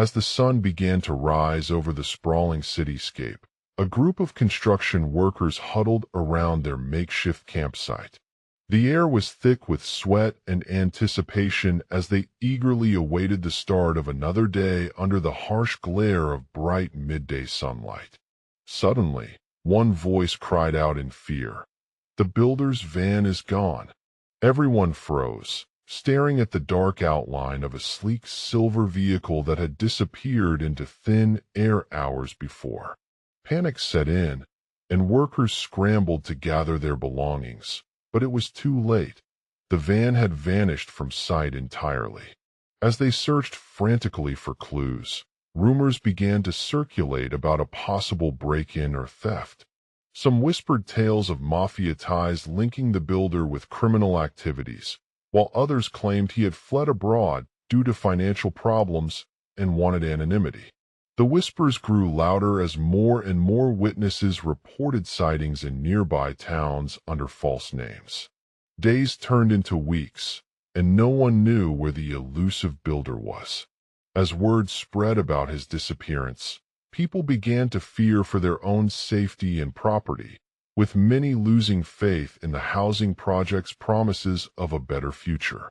As the sun began to rise over the sprawling cityscape, a group of construction workers huddled around their makeshift campsite. The air was thick with sweat and anticipation as they eagerly awaited the start of another day under the harsh glare of bright midday sunlight. Suddenly, one voice cried out in fear, "The builder's van is gone." Everyone froze, staring at the dark outline of a sleek silver vehicle that had disappeared into thin air hours before. Panic set in, and workers scrambled to gather their belongings. But it was too late. The van had vanished from sight entirely. As they searched frantically for clues, rumors began to circulate about a possible break-in or theft. Some whispered tales of mafia ties linking the builder with criminal activities, while others claimed he had fled abroad due to financial problems and wanted anonymity. The whispers grew louder as more and more witnesses reported sightings in nearby towns under false names. Days turned into weeks, and no one knew where the elusive builder was. As word spread about his disappearance, people began to fear for their own safety and property, with many losing faith in the housing project's promises of a better future.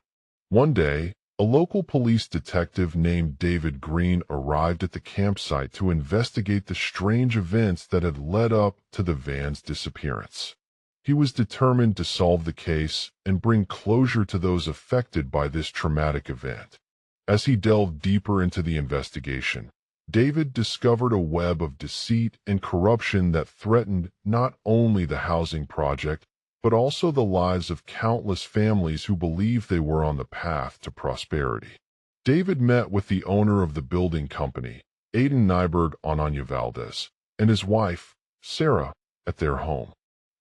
One day, a local police detective named David Green arrived at the campsite to investigate the strange events that had led up to the van's disappearance. He was determined to solve the case and bring closure to those affected by this traumatic event. As he delved deeper into the investigation, David discovered a web of deceit and corruption that threatened not only the housing project, but also the lives of countless families who believed they were on the path to prosperity. David met with the owner of the building company, Aiden Nyberg Ananya Valdez, and his wife, Sarah, at their home.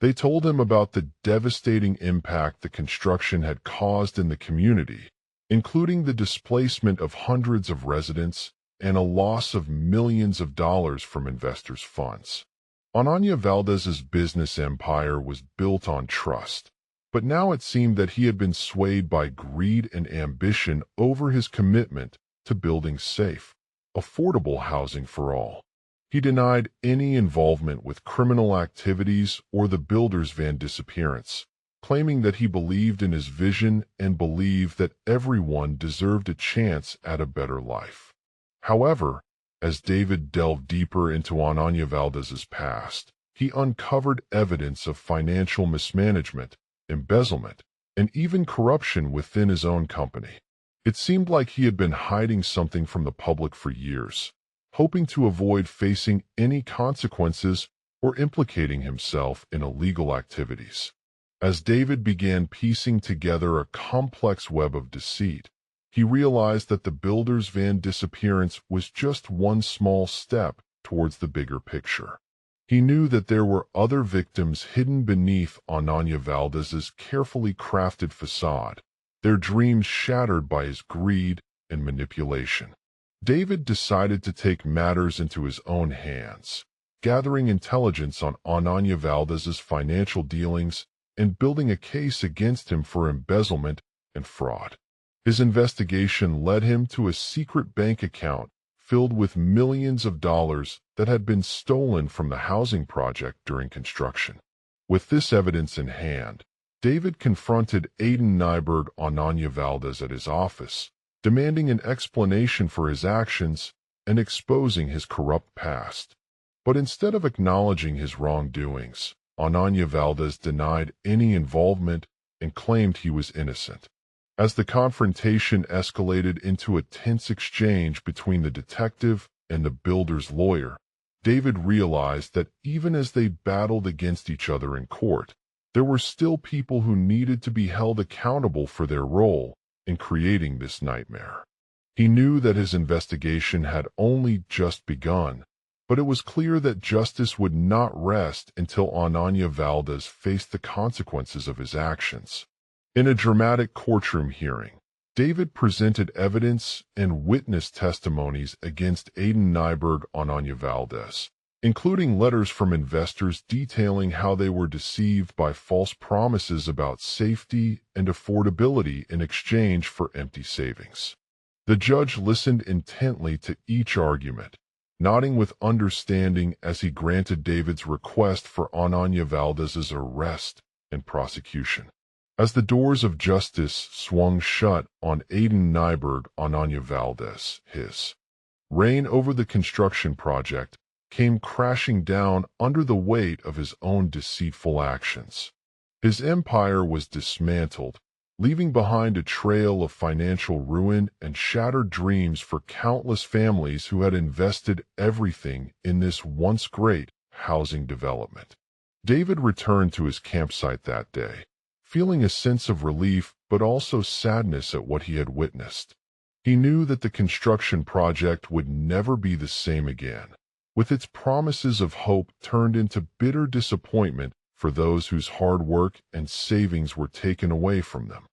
They told him about the devastating impact the construction had caused in the community, including the displacement of hundreds of residents and a loss of millions of dollars from investors' funds. Ananya Valdez's business empire was built on trust, but now it seemed that he had been swayed by greed and ambition over his commitment to building safe, affordable housing for all. He denied any involvement with criminal activities or the builder's van disappearance, claiming that he believed in his vision and believed that everyone deserved a chance at a better life. However, as David delved deeper into Ananya Valdez's past, he uncovered evidence of financial mismanagement, embezzlement, and even corruption within his own company. It seemed like he had been hiding something from the public for years, hoping to avoid facing any consequences or implicating himself in illegal activities. As David began piecing together a complex web of deceit, he realized that the builder's van disappearance was just one small step towards the bigger picture. He knew that there were other victims hidden beneath Ananya Valdez's carefully crafted facade, their dreams shattered by his greed and manipulation. David decided to take matters into his own hands, gathering intelligence on Ananya Valdez's financial dealings and building a case against him for embezzlement and fraud. His investigation led him to a secret bank account filled with millions of dollars that had been stolen from the housing project during construction. With this evidence in hand, David confronted Aiden Nyberg Ananya Valdez at his office, demanding an explanation for his actions and exposing his corrupt past. But instead of acknowledging his wrongdoings, Ananya Valdez denied any involvement and claimed he was innocent. As the confrontation escalated into a tense exchange between the detective and the builder's lawyer, David realized that even as they battled against each other in court, there were still people who needed to be held accountable for their role in creating this nightmare. He knew that his investigation had only just begun, but it was clear that justice would not rest until Ananya Valdez faced the consequences of his actions. In a dramatic courtroom hearing, David presented evidence and witness testimonies against Aiden Nyberg Ananya Valdez, including letters from investors detailing how they were deceived by false promises about safety and affordability in exchange for empty savings. The judge listened intently to each argument, nodding with understanding as he granted David's request for Ananya Valdez's arrest and prosecution. As the doors of justice swung shut on Aiden Nyberg, Ananya Valdez, his reign over the construction project came crashing down under the weight of his own deceitful actions. His empire was dismantled, leaving behind a trail of financial ruin and shattered dreams for countless families who had invested everything in this once great housing development. David returned to his campsite that day, feeling a sense of relief but also sadness at what he had witnessed. He knew that the construction project would never be the same again, with its promises of hope turned into bitter disappointment for those whose hard work and savings were taken away from them.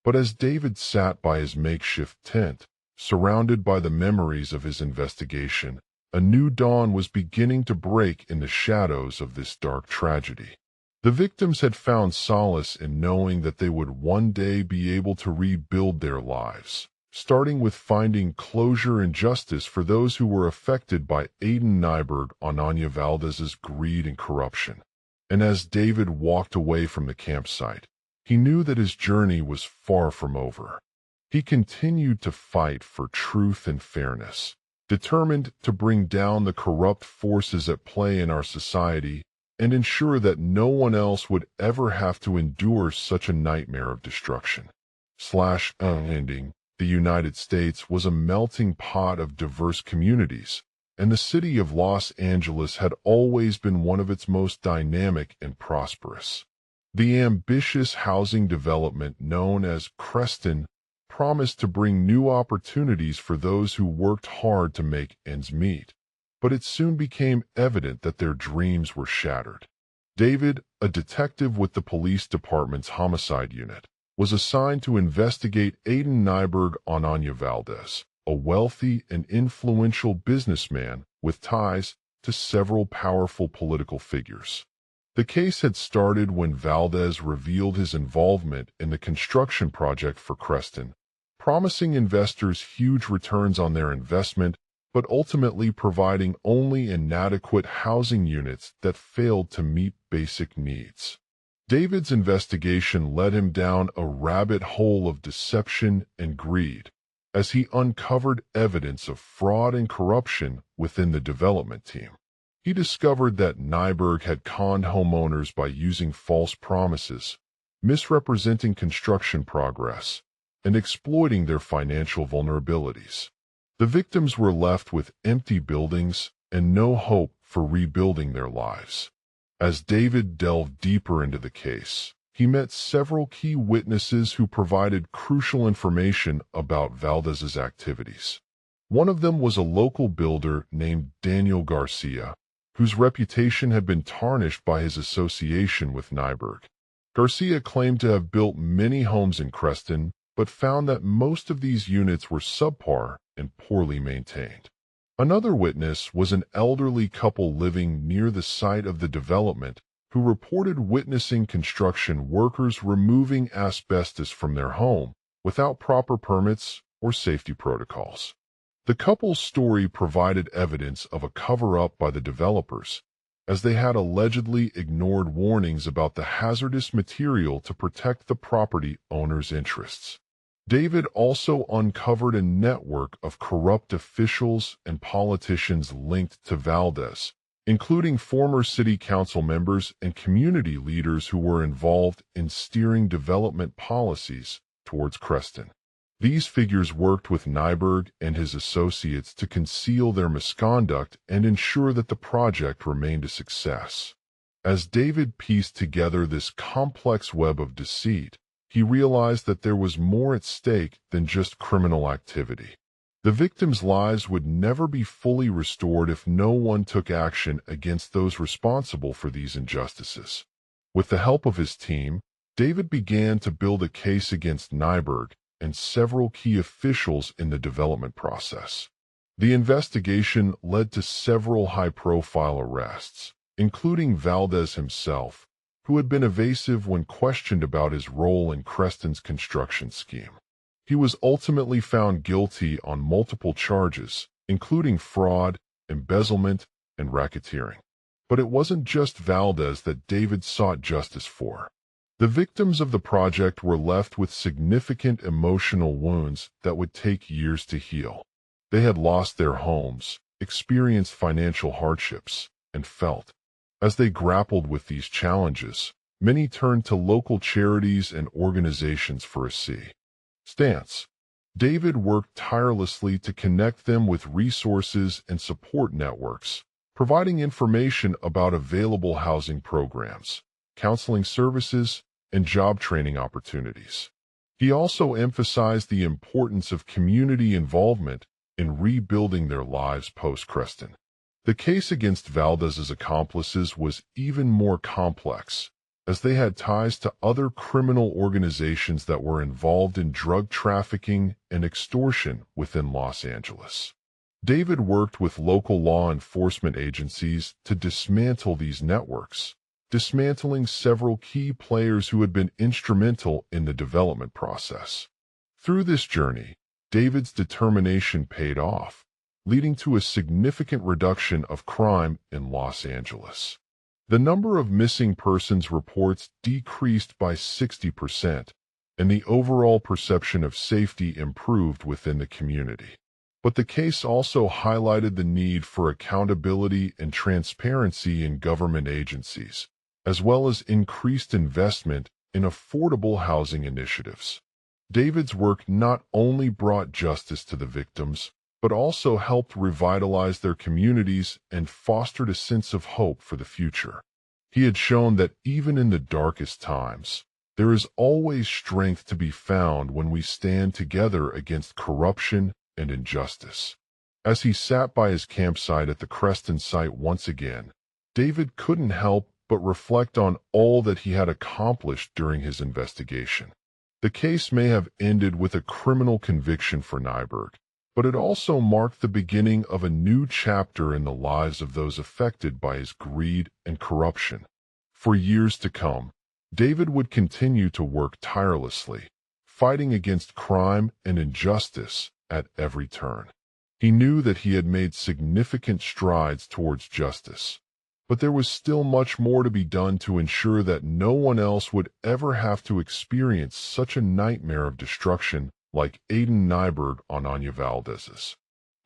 But as David sat by his makeshift tent, surrounded by the memories of his investigation, a new dawn was beginning to break in the shadows of this dark tragedy. The victims had found solace in knowing that they would one day be able to rebuild their lives, starting with finding closure and justice for those who were affected by Aiden Nyberg, Ananya Valdez's greed and corruption. And as David walked away from the campsite, he knew that his journey was far from over. He continued to fight for truth and fairness, determined to bring down the corrupt forces at play in our society and ensure that no one else would ever have to endure such a nightmare of destruction. Ending. The United States was a melting pot of diverse communities, and the city of Los Angeles had always been one of its most dynamic and prosperous. The ambitious housing development known as Creston promised to bring new opportunities for those who worked hard to make ends meet, but it soon became evident that their dreams were shattered. David, a detective with the police department's homicide unit, was assigned to investigate Aiden Nyberg, Ananya Valdez, a wealthy and influential businessman with ties to several powerful political figures. The case had started when Valdez revealed his involvement in the construction project for Creston, promising investors huge returns on their investment, but ultimately providing only inadequate housing units that failed to meet basic needs. David's investigation led him down a rabbit hole of deception and greed, as he uncovered evidence of fraud and corruption within the development team. He discovered that Nyberg had conned homeowners by using false promises, misrepresenting construction progress, and exploiting their financial vulnerabilities. The victims were left with empty buildings and no hope for rebuilding their lives. As David delved deeper into the case, he met several key witnesses who provided crucial information about Valdez's activities. One of them was a local builder named Daniel Garcia, whose reputation had been tarnished by his association with Nyberg. Garcia claimed to have built many homes in Creston, but found that most of these units were subpar and poorly maintained. Another witness was an elderly couple living near the site of the development who reported witnessing construction workers removing asbestos from their home without proper permits or safety protocols. The couple's story provided evidence of a cover-up by the developers, as they had allegedly ignored warnings about the hazardous material to protect the property owner's interests. David also uncovered a network of corrupt officials and politicians linked to Valdez, including former city council members and community leaders who were involved in steering development policies towards Creston. These figures worked with Nyberg and his associates to conceal their misconduct and ensure that the project remained a success. As David pieced together this complex web of deceit, he realized that there was more at stake than just criminal activity. The victims' lives would never be fully restored if no one took action against those responsible for these injustices. With the help of his team, David began to build a case against Nyberg and several key officials in the development process. The investigation led to several high-profile arrests, including Valdez himself, who had been evasive when questioned about his role in Creston's construction scheme. He was ultimately found guilty on multiple charges, including fraud, embezzlement, and racketeering. But it wasn't just Valdez that David sought justice for. The victims of the project were left with significant emotional wounds that would take years to heal. They had lost their homes, experienced financial hardships, and felt. As they grappled with these challenges, many turned to local charities and organizations for assistance. David worked tirelessly to connect them with resources and support networks, providing information about available housing programs, counseling services, and job training opportunities. He also emphasized the importance of community involvement in rebuilding their lives post-Creston. The case against Valdez's accomplices was even more complex, as they had ties to other criminal organizations that were involved in drug trafficking and extortion within Los Angeles. David worked with local law enforcement agencies to dismantle these networks, dismantling several key players who had been instrumental in the development process. Through this journey, David's determination paid off, leading to a significant reduction of crime in Los Angeles. The number of missing persons reports decreased by 60%, and the overall perception of safety improved within the community. But the case also highlighted the need for accountability and transparency in government agencies, as well as increased investment in affordable housing initiatives. David's work not only brought justice to the victims, but also helped revitalize their communities and fostered a sense of hope for the future. He had shown that even in the darkest times, there is always strength to be found when we stand together against corruption and injustice. As he sat by his campsite at the Creston site once again, David couldn't help but reflect on all that he had accomplished during his investigation. The case may have ended with a criminal conviction for Nyberg, but it also marked the beginning of a new chapter in the lives of those affected by his greed and corruption. For years to come, David would continue to work tirelessly, fighting against crime and injustice at every turn. He knew that he had made significant strides towards justice, but there was still much more to be done to ensure that no one else would ever have to experience such a nightmare of destruction like Aiden Nyberg on Anya Valdez's.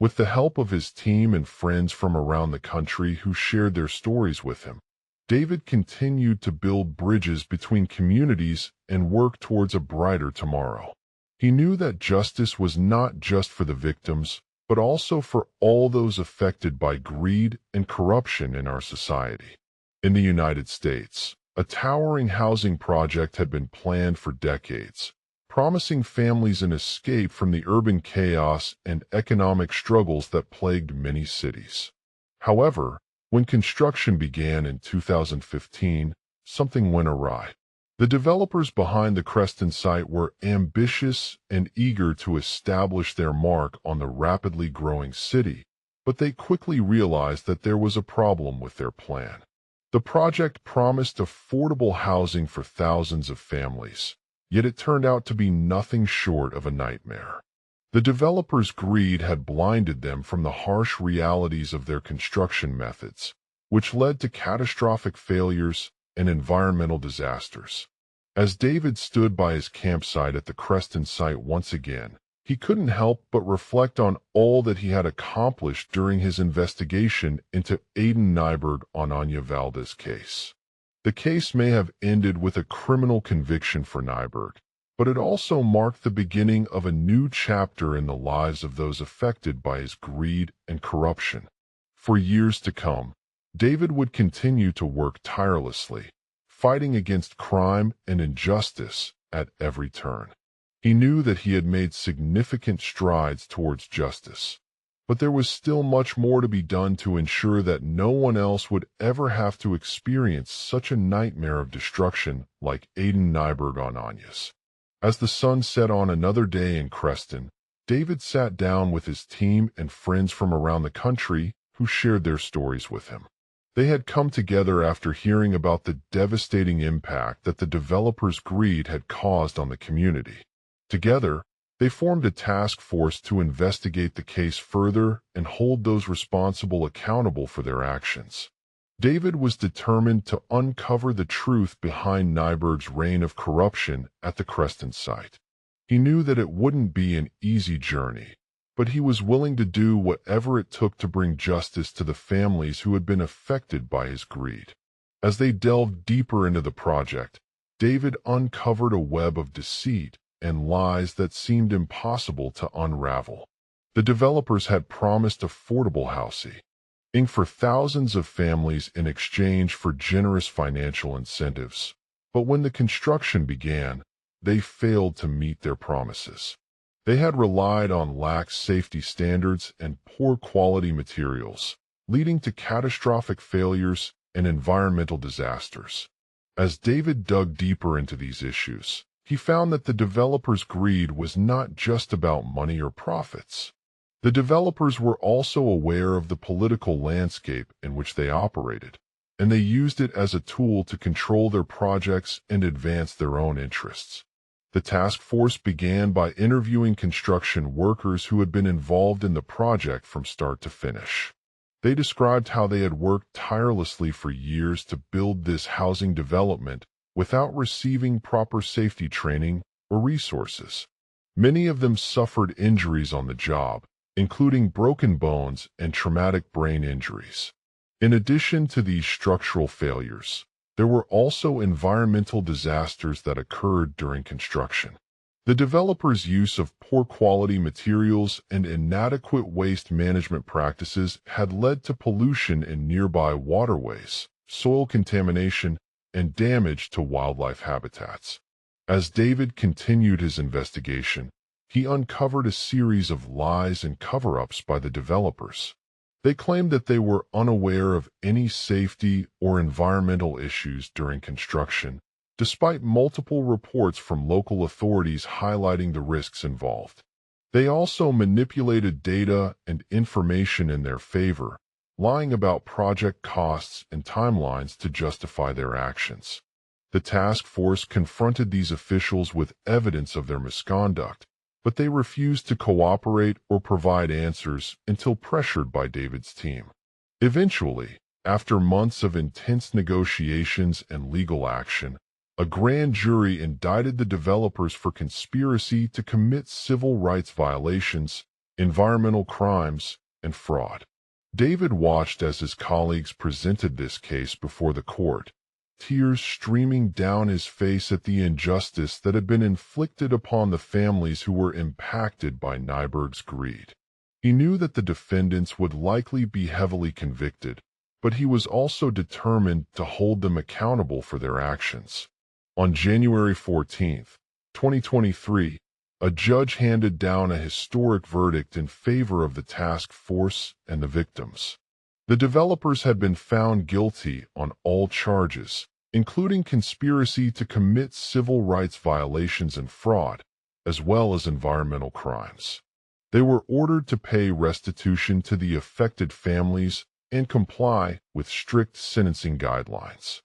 With the help of his team and friends from around the country who shared their stories with him, David continued to build bridges between communities and work towards a brighter tomorrow. He knew that justice was not just for the victims, but also for all those affected by greed and corruption in our society. In the United States, a towering housing project had been planned for decades, promising families an escape from the urban chaos and economic struggles that plagued many cities. However, when construction began in 2015, something went awry. The developers behind the Creston site were ambitious and eager to establish their mark on the rapidly growing city, but they quickly realized that there was a problem with their plan. The project promised affordable housing for thousands of families, yet it turned out to be nothing short of a nightmare. The developers' greed had blinded them from the harsh realities of their construction methods, which led to catastrophic failures and environmental disasters. As David stood by his campsite at the Creston site once again, he couldn't help but reflect on all that he had accomplished during his investigation into Aiden Nyberg on Anya Valdez's case. The case may have ended with a criminal conviction for Nyberg, but it also marked the beginning of a new chapter in the lives of those affected by his greed and corruption. For years to come, David would continue to work tirelessly, fighting against crime and injustice at every turn. He knew that he had made significant strides towards justice, but there was still much more to be done to ensure that no one else would ever have to experience such a nightmare of destruction like Aiden Nyberg on Anya's. As the sun set on another day in Creston, David sat down with his team and friends from around the country who shared their stories with him. They had come together after hearing about the devastating impact that the developers' greed had caused on the community. Together, They formed a task force to investigate the case further and hold those responsible accountable for their actions. David was determined to uncover the truth behind Nyberg's reign of corruption at the Creston site. He knew that it wouldn't be an easy journey, but he was willing to do whatever it took to bring justice to the families who had been affected by his greed. As they delved deeper into the project, David uncovered a web of deceit and lies that seemed impossible to unravel. The developers had promised affordable housing for thousands of families in exchange for generous financial incentives. But when the construction began, they failed to meet their promises. They had relied on lax safety standards and poor quality materials, leading to catastrophic failures and environmental disasters. As David dug deeper into these issues, he found that the developers' greed was not just about money or profits. The developers were also aware of the political landscape in which they operated, and they used it as a tool to control their projects and advance their own interests. The task force began by interviewing construction workers who had been involved in the project from start to finish. They described how they had worked tirelessly for years to build this housing development without receiving proper safety training or resources. Many of them suffered injuries on the job, including broken bones and traumatic brain injuries. In addition to these structural failures, there were also environmental disasters that occurred during construction. The developers' use of poor quality materials and inadequate waste management practices had led to pollution in nearby waterways, soil contamination, and damage to wildlife habitats. As David continued his investigation, he uncovered a series of lies and cover-ups by the developers. They claimed that they were unaware of any safety or environmental issues during construction, despite multiple reports from local authorities highlighting the risks involved. They also manipulated data and information in their favor, lying about project costs and timelines to justify their actions. The task force confronted these officials with evidence of their misconduct, but they refused to cooperate or provide answers until pressured by David's team. Eventually, after months of intense negotiations and legal action, a grand jury indicted the developers for conspiracy to commit civil rights violations, environmental crimes, and fraud. David watched as his colleagues presented this case before the court, tears streaming down his face at the injustice that had been inflicted upon the families who were impacted by Nyberg's greed. He knew that the defendants would likely be heavily convicted, but he was also determined to hold them accountable for their actions. On January 14, 2023, a judge handed down a historic verdict in favor of the task force and the victims. The developers had been found guilty on all charges, including conspiracy to commit civil rights violations and fraud, as well as environmental crimes. They were ordered to pay restitution to the affected families and comply with strict sentencing guidelines.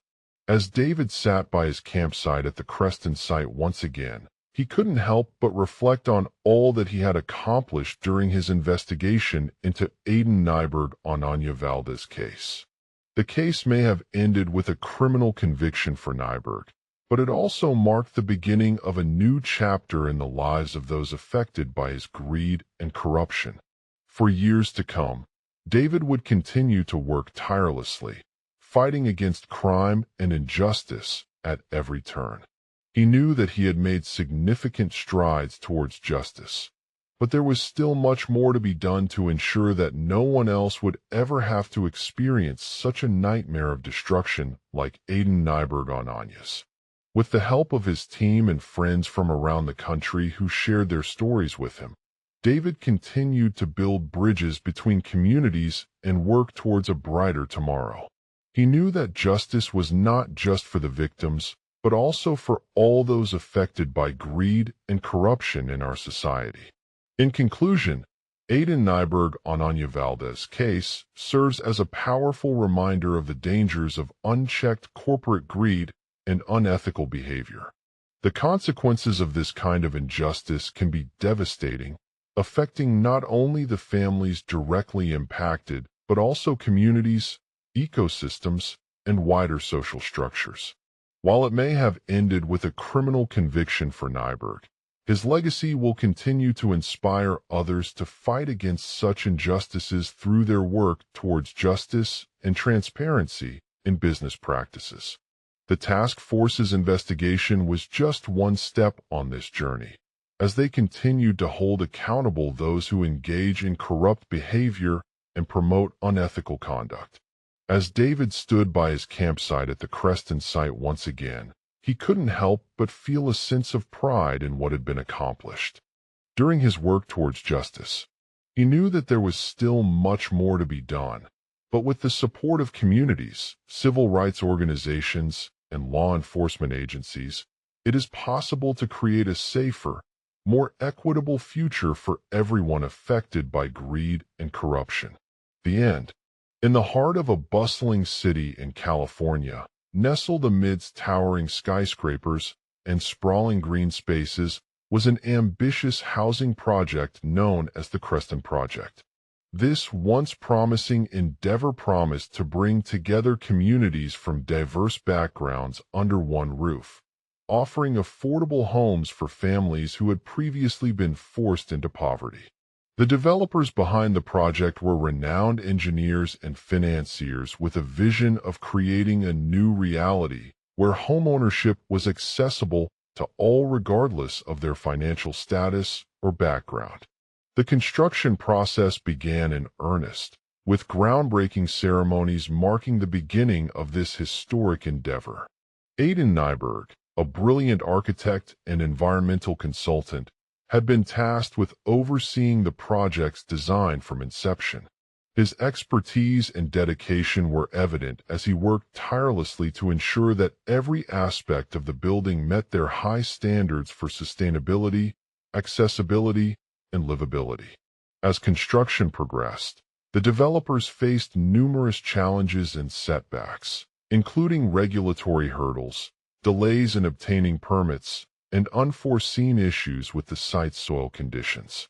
As David sat by his campsite at the Creston site once again, he couldn't help but reflect on all that he had accomplished during his investigation into Aiden Nyberg on Anya Valdez's case. The case may have ended with a criminal conviction for Nyberg, but it also marked the beginning of a new chapter in the lives of those affected by his greed and corruption. For years to come, David would continue to work tirelessly, fighting against crime and injustice at every turn. He knew that he had made significant strides towards justice, but there was still much more to be done to ensure that no one else would ever have to experience such a nightmare of destruction like Aiden Nyberg on Anya's. With the help of his team and friends from around the country who shared their stories with him, David continued to build bridges between communities and work towards a brighter tomorrow. He knew that justice was not just for the victims, but also for all those affected by greed and corruption in our society. In conclusion, Aiden Nyberg on Anya Valdez's case serves as a powerful reminder of the dangers of unchecked corporate greed and unethical behavior. The consequences of this kind of injustice can be devastating, affecting not only the families directly impacted, but also communities, ecosystems, and wider social structures. While it may have ended with a criminal conviction for Nyberg, his legacy will continue to inspire others to fight against such injustices through their work towards justice and transparency in business practices. The task force's investigation was just one step on this journey, as they continued to hold accountable those who engage in corrupt behavior and promote unethical conduct. As David stood by his campsite at the Creston site once again, he couldn't help but feel a sense of pride in what had been accomplished. During his work towards justice, he knew that there was still much more to be done, but with the support of communities, civil rights organizations, and law enforcement agencies, it is possible to create a safer, more equitable future for everyone affected by greed and corruption. The end. In the heart of a bustling city in California, nestled amidst towering skyscrapers and sprawling green spaces, was an ambitious housing project known as the Creston Project. This once promising endeavor promised to bring together communities from diverse backgrounds under one roof, offering affordable homes for families who had previously been forced into poverty. The developers behind the project were renowned engineers and financiers with a vision of creating a new reality where homeownership was accessible to all regardless of their financial status or background. The construction process began in earnest, with groundbreaking ceremonies marking the beginning of this historic endeavor. Aidan Nyberg, a brilliant architect and environmental consultant, had been tasked with overseeing the project's design from inception. His expertise and dedication were evident as he worked tirelessly to ensure that every aspect of the building met their high standards for sustainability, accessibility, and livability. As construction progressed, the developers faced numerous challenges and setbacks, including regulatory hurdles, delays in obtaining permits, and unforeseen issues with the site's soil conditions.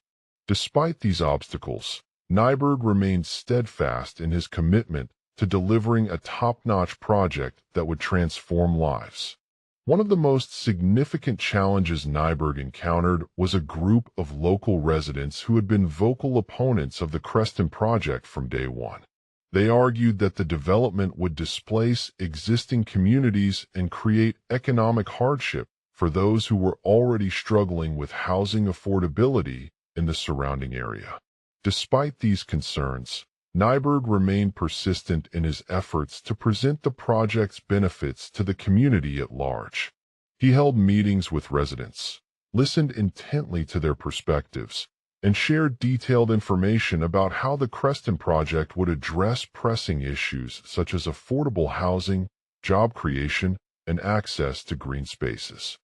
Despite these obstacles, Nyberg remained steadfast in his commitment to delivering a top-notch project that would transform lives. One of the most significant challenges Nyberg encountered was a group of local residents who had been vocal opponents of the Creston Project from day one. They argued that the development would displace existing communities and create economic hardship for those who were already struggling with housing affordability in the surrounding area. Despite these concerns, Nyberg remained persistent in his efforts to present the project's benefits to the community at large. He held meetings with residents, listened intently to their perspectives, and shared detailed information about how the Creston Project would address pressing issues such as affordable housing, job creation, and access to green spaces.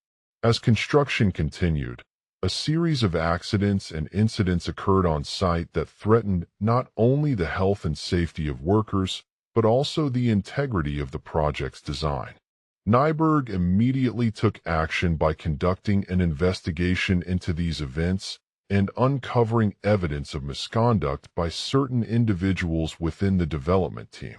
As construction continued, a series of accidents and incidents occurred on site that threatened not only the health and safety of workers, but also the integrity of the project's design. Nyberg immediately took action by conducting an investigation into these events and uncovering evidence of misconduct by certain individuals within the development team.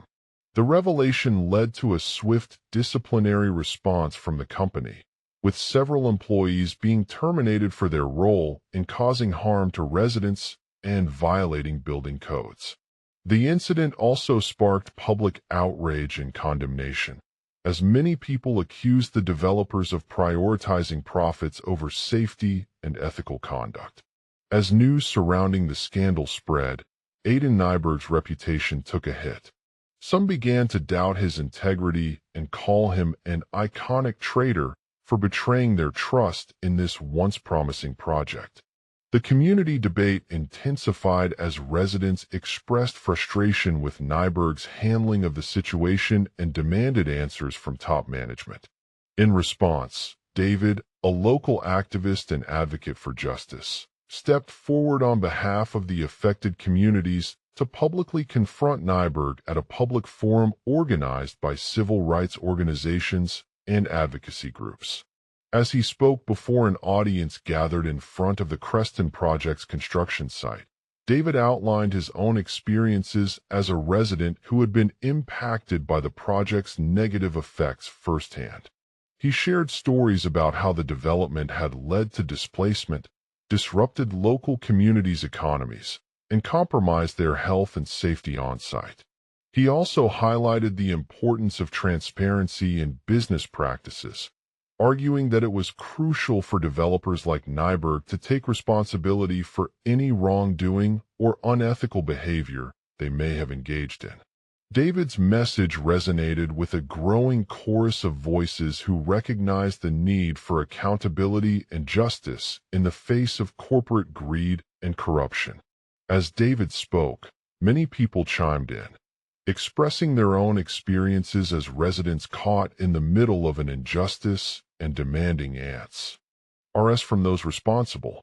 The revelation led to a swift disciplinary response from the company, with several employees being terminated for their role in causing harm to residents and violating building codes. The incident also sparked public outrage and condemnation, as many people accused the developers of prioritizing profits over safety and ethical conduct. As news surrounding the scandal spread, Aidan Nyberg's reputation took a hit. Some began to doubt his integrity and call him an iconic traitor for betraying their trust in this once promising project. The community debate intensified as residents expressed frustration with Nyberg's handling of the situation and demanded answers from top management. In response, David, a local activist and advocate for justice, stepped forward on behalf of the affected communities to publicly confront Nyberg at a public forum organized by civil rights organizations and advocacy groups. As he spoke before an audience gathered in front of the Creston Project's construction site, David outlined his own experiences as a resident who had been impacted by the project's negative effects firsthand. He shared stories about how the development had led to displacement, disrupted local communities' economies, and compromised their health and safety on-site. He also highlighted the importance of transparency in business practices, arguing that it was crucial for developers like Nyberg to take responsibility for any wrongdoing or unethical behavior they may have engaged in. David's message resonated with a growing chorus of voices who recognized the need for accountability and justice in the face of corporate greed and corruption. As David spoke, many people chimed in, expressing their own experiences as residents caught in the middle of an injustice and demanding answers from those responsible.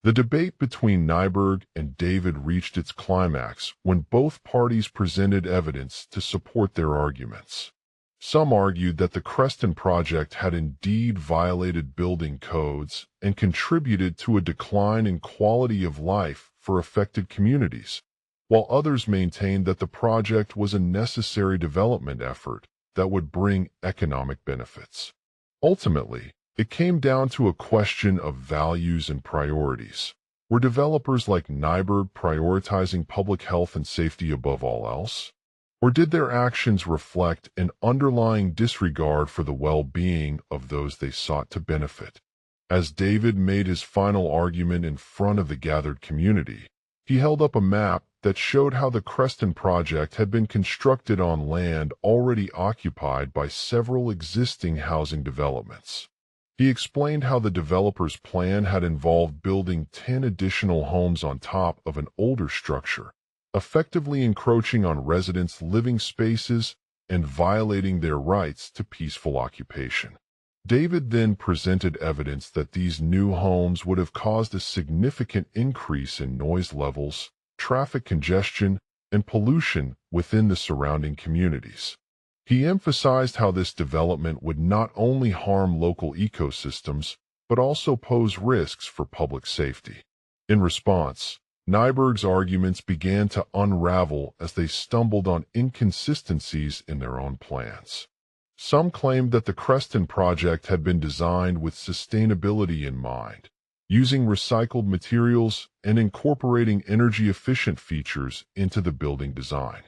The debate between Nyberg and David reached its climax when both parties presented evidence to support their arguments. Some argued that the Creston Project had indeed violated building codes and contributed to a decline in quality of life for affected communities, while others maintained that the project was a necessary development effort that would bring economic benefits. Ultimately, it came down to a question of values and priorities. Were developers like Nyberg prioritizing public health and safety above all else? Or did their actions reflect an underlying disregard for the well-being of those they sought to benefit? As David made his final argument in front of the gathered community, he held up a map that showed how the Creston Project had been constructed on land already occupied by several existing housing developments. He explained how the developer's plan had involved building 10 additional homes on top of an older structure, effectively encroaching on residents' living spaces and violating their rights to peaceful occupation. David then presented evidence that these new homes would have caused a significant increase in noise levels, traffic congestion, and pollution within the surrounding communities. He emphasized how this development would not only harm local ecosystems, but also pose risks for public safety. In response, Nyberg's arguments began to unravel as they stumbled on inconsistencies in their own plans. Some claimed that the Creston Project had been designed with sustainability in mind, using recycled materials and incorporating energy-efficient features into the building design.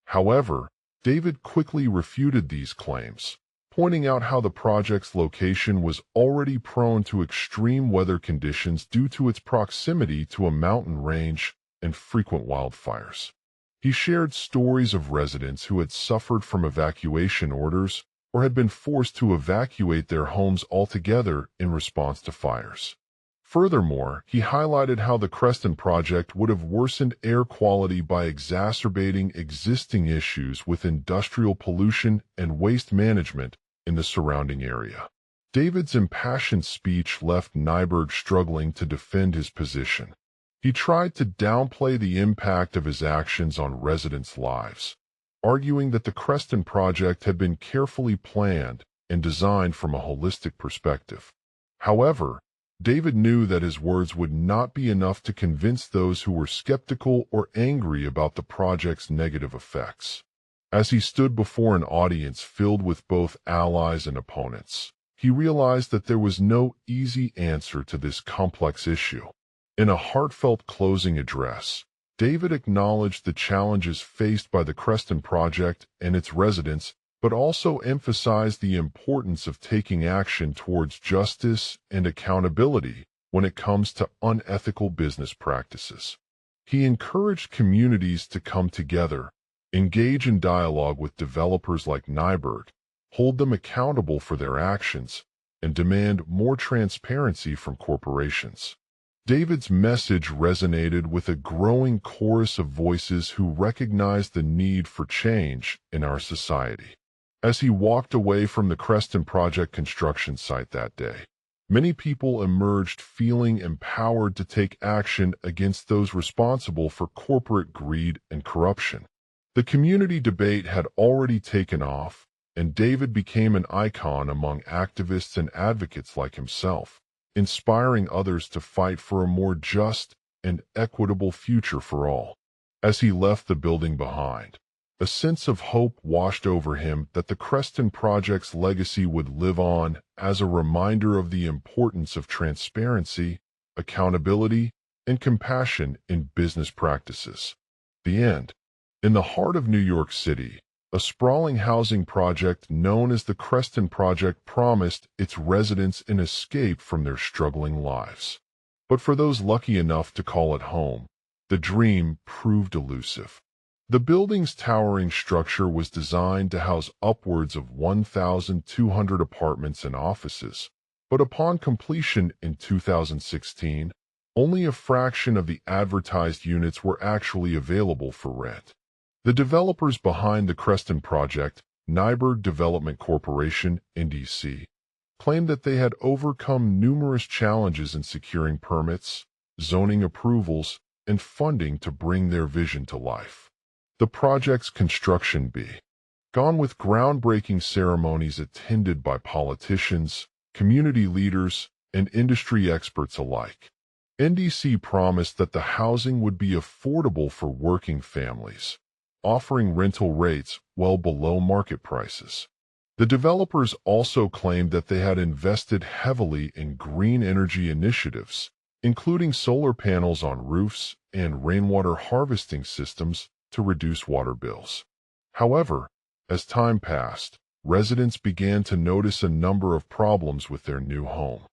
However, David quickly refuted these claims, pointing out how the project's location was already prone to extreme weather conditions due to its proximity to a mountain range and frequent wildfires. He shared stories of residents who had suffered from evacuation orders or had been forced to evacuate their homes altogether in response to fires. Furthermore, he highlighted how the Creston Project would have worsened air quality by exacerbating existing issues with industrial pollution and waste management in the surrounding area. David's impassioned speech left Nyberg struggling to defend his position. He tried to downplay the impact of his actions on residents' lives, arguing that the Creston Project had been carefully planned and designed from a holistic perspective. However, David knew that his words would not be enough to convince those who were skeptical or angry about the project's negative effects. As he stood before an audience filled with both allies and opponents, he realized that there was no easy answer to this complex issue. In a heartfelt closing address, David acknowledged the challenges faced by the Creston Project and its residents, but also emphasized the importance of taking action towards justice and accountability when it comes to unethical business practices. He encouraged communities to come together, engage in dialogue with developers like Nyberg, hold them accountable for their actions, and demand more transparency from corporations. David's message resonated with a growing chorus of voices who recognized the need for change in our society. As he walked away from the Creston Project construction site that day, many people emerged feeling empowered to take action against those responsible for corporate greed and corruption. The community debate had already taken off, and David became an icon among activists and advocates like himself, inspiring others to fight for a more just and equitable future for all. As he left the building behind, a sense of hope washed over him that the Creston Project's legacy would live on as a reminder of the importance of transparency, accountability, and compassion in business practices. The end. In the heart of New York City, a sprawling housing project known as the Creston Project promised its residents an escape from their struggling lives. But for those lucky enough to call it home, the dream proved elusive. The building's towering structure was designed to house upwards of 1,200 apartments and offices, but upon completion in 2016, only a fraction of the advertised units were actually available for rent. The developers behind the Creston Project, Nyberg Development Corporation, NDC, claimed that they had overcome numerous challenges in securing permits, zoning approvals, and funding to bring their vision to life. The project's construction began with groundbreaking ceremonies attended by politicians, community leaders, and industry experts alike. NDC promised that the housing would be affordable for working families, offering rental rates well below market prices. The developers also claimed that they had invested heavily in green energy initiatives, including solar panels on roofs and rainwater harvesting systems to reduce water bills. However, as time passed, residents began to notice a number of problems with their new home.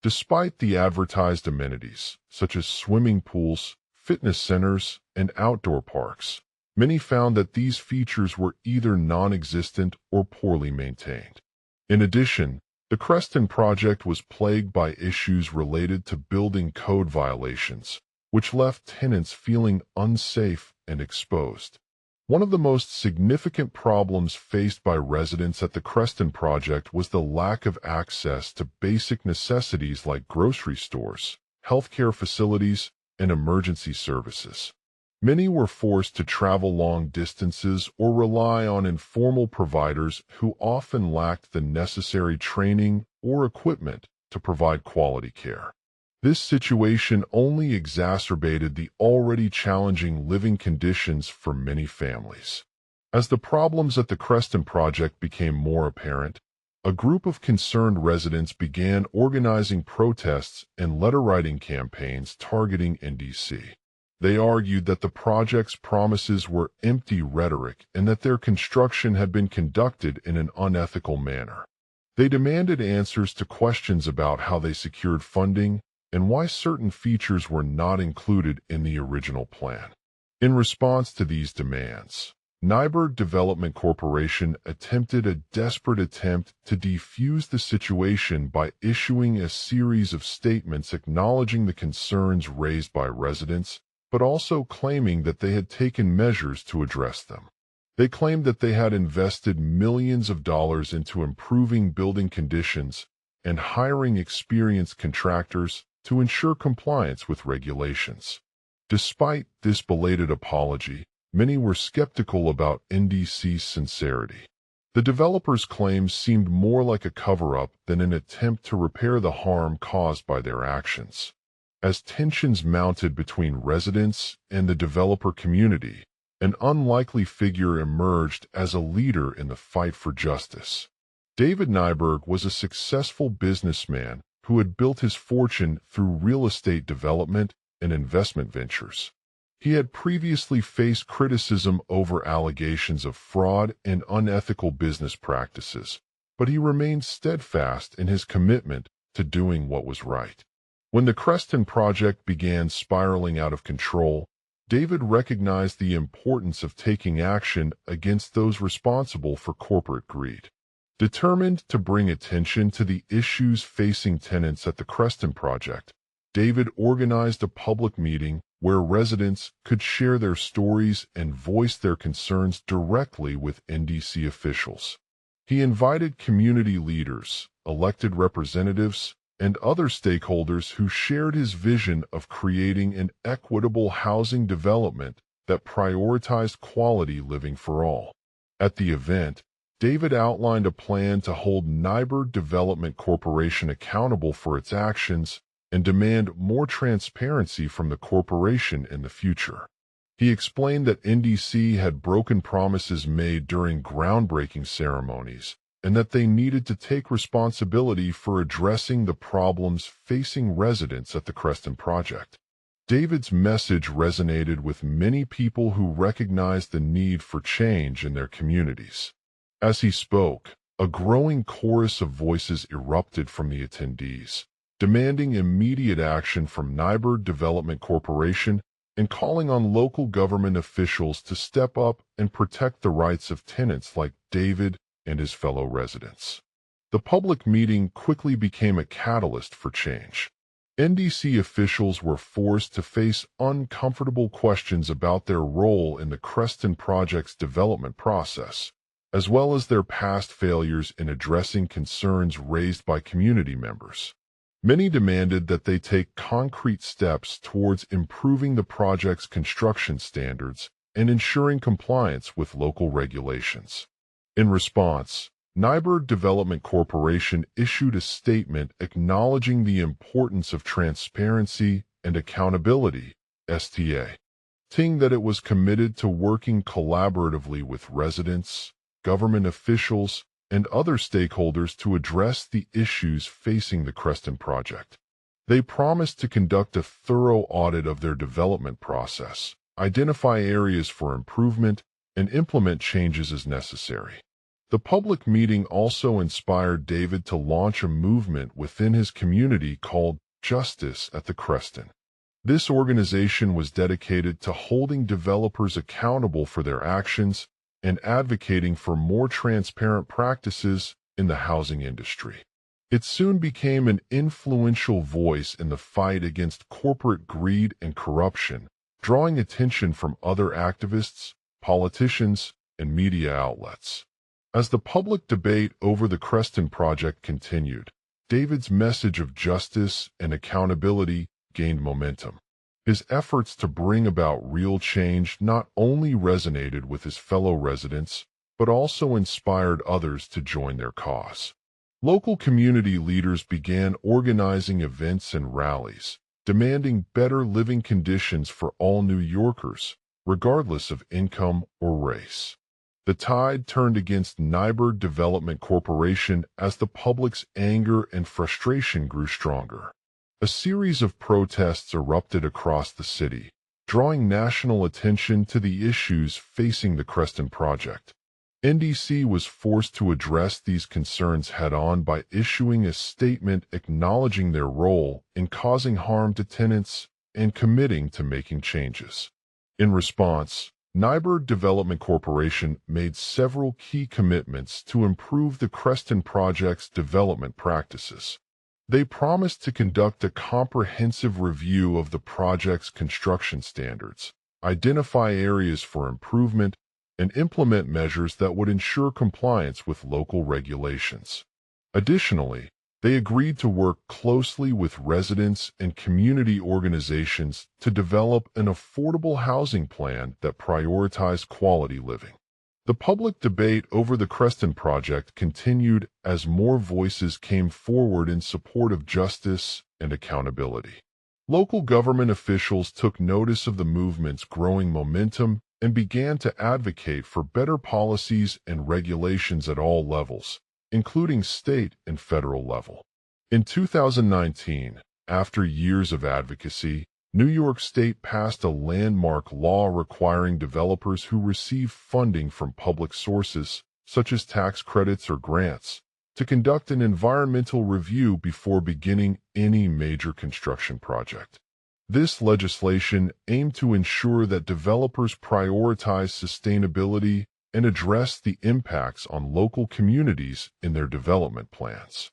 Despite the advertised amenities, such as swimming pools, fitness centers, and outdoor parks, many found that these features were either non-existent or poorly maintained. In addition, the Creston Project was plagued by issues related to building code violations, which left tenants feeling unsafe and exposed. One of the most significant problems faced by residents at the Creston Project was the lack of access to basic necessities like grocery stores, healthcare facilities, and emergency services. Many were forced to travel long distances or rely on informal providers who often lacked the necessary training or equipment to provide quality care. This situation only exacerbated the already challenging living conditions for many families. As the problems at the Creston Project became more apparent, a group of concerned residents began organizing protests and letter-writing campaigns targeting NDC. They argued that the project's promises were empty rhetoric and that their construction had been conducted in an unethical manner. They demanded answers to questions about how they secured funding and why certain features were not included in the original plan. In response to these demands, Nyberg Development Corporation attempted a desperate attempt to defuse the situation by issuing a series of statements acknowledging the concerns raised by residents, but also claiming that they had taken measures to address them. They claimed that they had invested millions of dollars into improving building conditions and hiring experienced contractors to ensure compliance with regulations. Despite this belated apology, many were skeptical about NDC's sincerity. The developers' claims seemed more like a cover-up than an attempt to repair the harm caused by their actions. As tensions mounted between residents and the developer community, an unlikely figure emerged as a leader in the fight for justice. David Nyberg was a successful businessman who had built his fortune through real estate development and investment ventures. He had previously faced criticism over allegations of fraud and unethical business practices, but he remained steadfast in his commitment to doing what was right. When the Creston Project began spiraling out of control, David recognized the importance of taking action against those responsible for corporate greed. Determined to bring attention to the issues facing tenants at the Creston Project, David organized a public meeting where residents could share their stories and voice their concerns directly with NDC officials. He invited community leaders, elected representatives, and other stakeholders who shared his vision of creating an equitable housing development that prioritized quality living for all. At the event, David outlined a plan to hold Nyberg Development Corporation accountable for its actions and demand more transparency from the corporation in the future. He explained that NDC had broken promises made during groundbreaking ceremonies and that they needed to take responsibility for addressing the problems facing residents at the Creston Project. David's message resonated with many people who recognized the need for change in their communities. As he spoke, a growing chorus of voices erupted from the attendees, demanding immediate action from Nyberg Development Corporation and calling on local government officials to step up and protect the rights of tenants like David and his fellow residents. The public meeting quickly became a catalyst for change. NDC officials were forced to face uncomfortable questions about their role in the Creston Project's development process, as well as their past failures in addressing concerns raised by community members. Many demanded that they take concrete steps towards improving the project's construction standards and ensuring compliance with local regulations. In response, Nyberg Development Corporation issued a statement acknowledging the importance of transparency and accountability, stating that it was committed to working collaboratively with residents, government officials, and other stakeholders to address the issues facing the Creston Project. They promised to conduct a thorough audit of their development process, identify areas for improvement, and implement changes as necessary. The public meeting also inspired David to launch a movement within his community called Justice at the Creston. This organization was dedicated to holding developers accountable for their actions and advocating for more transparent practices in the housing industry. It soon became an influential voice in the fight against corporate greed and corruption, drawing attention from other activists, politicians, and media outlets. As the public debate over the Creston Project continued, David's message of justice and accountability gained momentum. His efforts to bring about real change not only resonated with his fellow residents, but also inspired others to join their cause. Local community leaders began organizing events and rallies, demanding better living conditions for all New Yorkers, regardless of income or race. The tide turned against Nyberg Development Corporation as the public's anger and frustration grew stronger. A series of protests erupted across the city, drawing national attention to the issues facing the Creston Project. NDC was forced to address these concerns head-on by issuing a statement acknowledging their role in causing harm to tenants and committing to making changes. In response, Nyberg Development Corporation made several key commitments to improve the Creston Project's development practices. They promised to conduct a comprehensive review of the project's construction standards, identify areas for improvement, and implement measures that would ensure compliance with local regulations. Additionally, they agreed to work closely with residents and community organizations to develop an affordable housing plan that prioritized quality living. The public debate over the Creston Project continued as more voices came forward in support of justice and accountability. Local government officials took notice of the movement's growing momentum and began to advocate for better policies and regulations at all levels, including state and federal level. In 2019, after years of advocacy, New York State passed a landmark law requiring developers who receive funding from public sources, such as tax credits or grants, to conduct an environmental review before beginning any major construction project. This legislation aimed to ensure that developers prioritize sustainability and address the impacts on local communities in their development plans.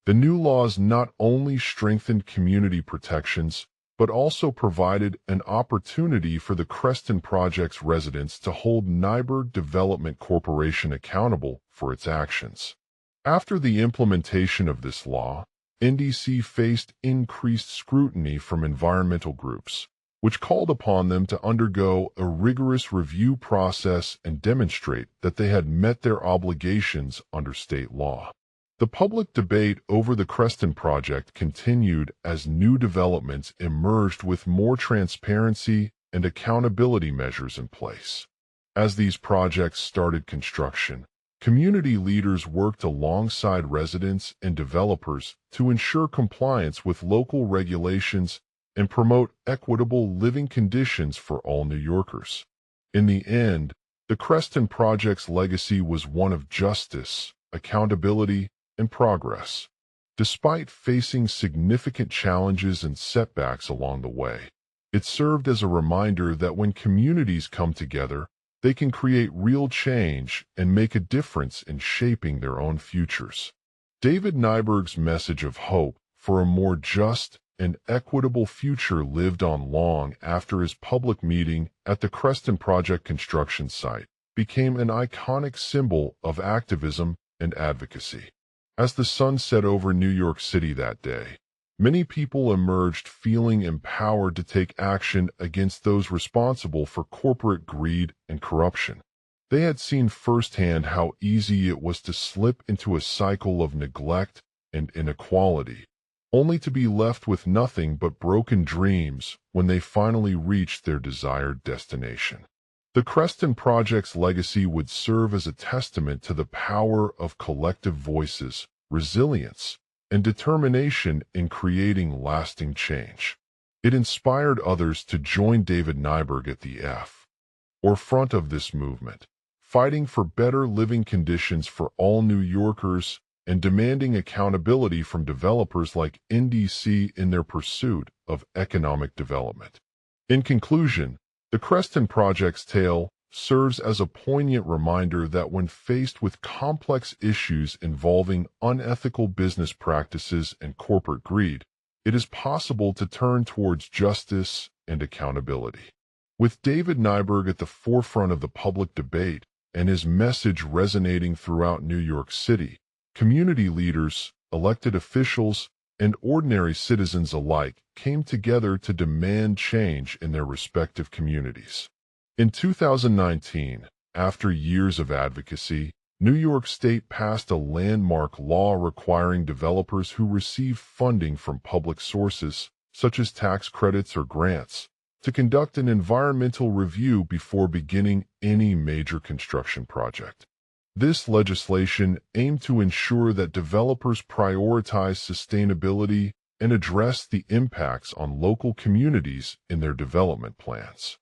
The new laws not only strengthened community protections, but also provided an opportunity for the Creston Project's residents to hold Nyberg Development Corporation accountable for its actions. After the implementation of this law, NDC faced increased scrutiny from environmental groups, which called upon them to undergo a rigorous review process and demonstrate that they had met their obligations under state law. The public debate over the Creston Project continued as new developments emerged with more transparency and accountability measures in place. As these projects started construction, community leaders worked alongside residents and developers to ensure compliance with local regulations and promote equitable living conditions for all New Yorkers. In the end, the Creston Project's legacy was one of justice, accountability, and progress. Despite facing significant challenges and setbacks along the way, it served as a reminder that when communities come together, they can create real change and make a difference in shaping their own futures. David Nyberg's message of hope for a more just and equitable future lived on long after his public meeting at the Creston Project construction site became an iconic symbol of activism and advocacy. As the sun set over New York City that day, many people emerged feeling empowered to take action against those responsible for corporate greed and corruption. They had seen firsthand how easy it was to slip into a cycle of neglect and inequality, only to be left with nothing but broken dreams when they finally reached their desired destination. The Creston Project's legacy would serve as a testament to the power of collective voices, resilience, and determination in creating lasting change. It inspired others to join David Nyberg at the forefront of this movement, fighting for better living conditions for all New Yorkers and demanding accountability from developers like NDC in their pursuit of economic development. In conclusion, the Creston Project's tale serves as a poignant reminder that when faced with complex issues involving unethical business practices and corporate greed, it is possible to turn towards justice and accountability. With David Nyberg at the forefront of the public debate and his message resonating throughout New York City, community leaders, elected officials, and ordinary citizens alike came together to demand change in their respective communities. In 2019, after years of advocacy, New York State passed a landmark law requiring developers who receive funding from public sources, such as tax credits or grants, to conduct an environmental review before beginning any major construction project. This legislation aimed to ensure that developers prioritize sustainability and address the impacts on local communities in their development plans.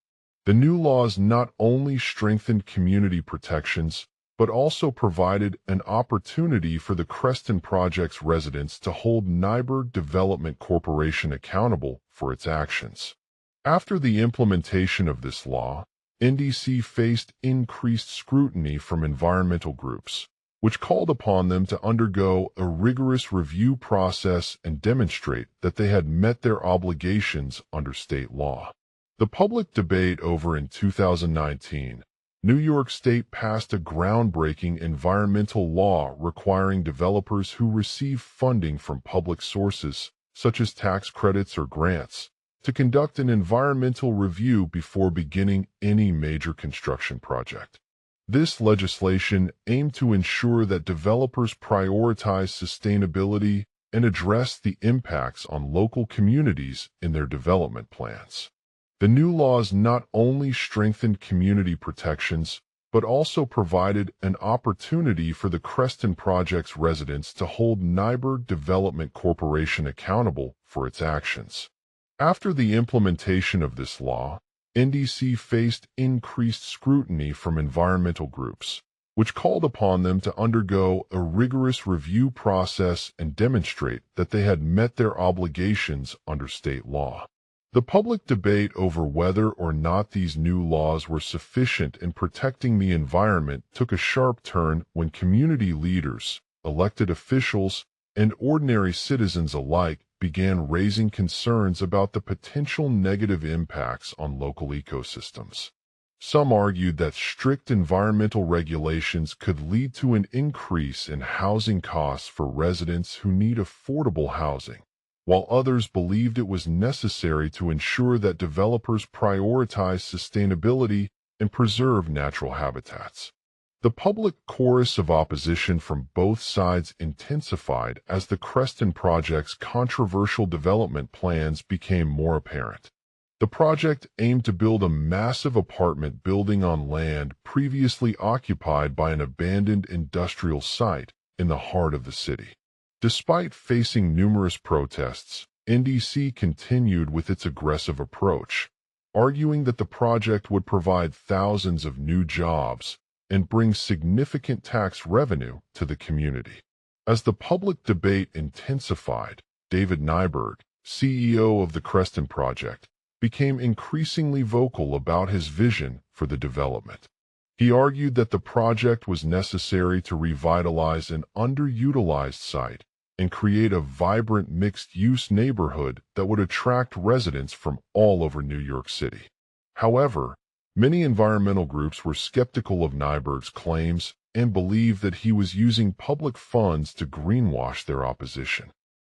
The new laws not only strengthened community protections, but also provided an opportunity for the Creston Project's residents to hold Nyberg Development Corporation accountable for its actions. After the implementation of this law, NDC faced increased scrutiny from environmental groups, which called upon them to undergo a rigorous review process and demonstrate that they had met their obligations under state law. The public debate over in 2019, New York State passed a groundbreaking environmental law requiring developers who receive funding from public sources, such as tax credits or grants, to conduct an environmental review before beginning any major construction project. This legislation aimed to ensure that developers prioritize sustainability and address the impacts on local communities in their development plans. The new laws not only strengthened community protections, but also provided an opportunity for the Creston Project's residents to hold Nyberg Development Corporation accountable for its actions. After the implementation of this law, NDC faced increased scrutiny from environmental groups, which called upon them to undergo a rigorous review process and demonstrate that they had met their obligations under state law. The public debate over whether or not these new laws were sufficient in protecting the environment took a sharp turn when community leaders, elected officials, and ordinary citizens alike began raising concerns about the potential negative impacts on local ecosystems. Some argued that strict environmental regulations could lead to an increase in housing costs for residents who need affordable housing, while others believed it was necessary to ensure that developers prioritize sustainability and preserve natural habitats. The public chorus of opposition from both sides intensified as the Creston Project's controversial development plans became more apparent. The project aimed to build a massive apartment building on land previously occupied by an abandoned industrial site in the heart of the city. Despite facing numerous protests, NDC continued with its aggressive approach, arguing that the project would provide thousands of new jobs and bring significant tax revenue to the community. As the public debate intensified, David Nyberg, CEO of the Creston Project, became increasingly vocal about his vision for the development. He argued that the project was necessary to revitalize an underutilized site and create a vibrant mixed-use neighborhood that would attract residents from all over New York City. However, many environmental groups were skeptical of Nyberg's claims and believed that he was using public funds to greenwash their opposition.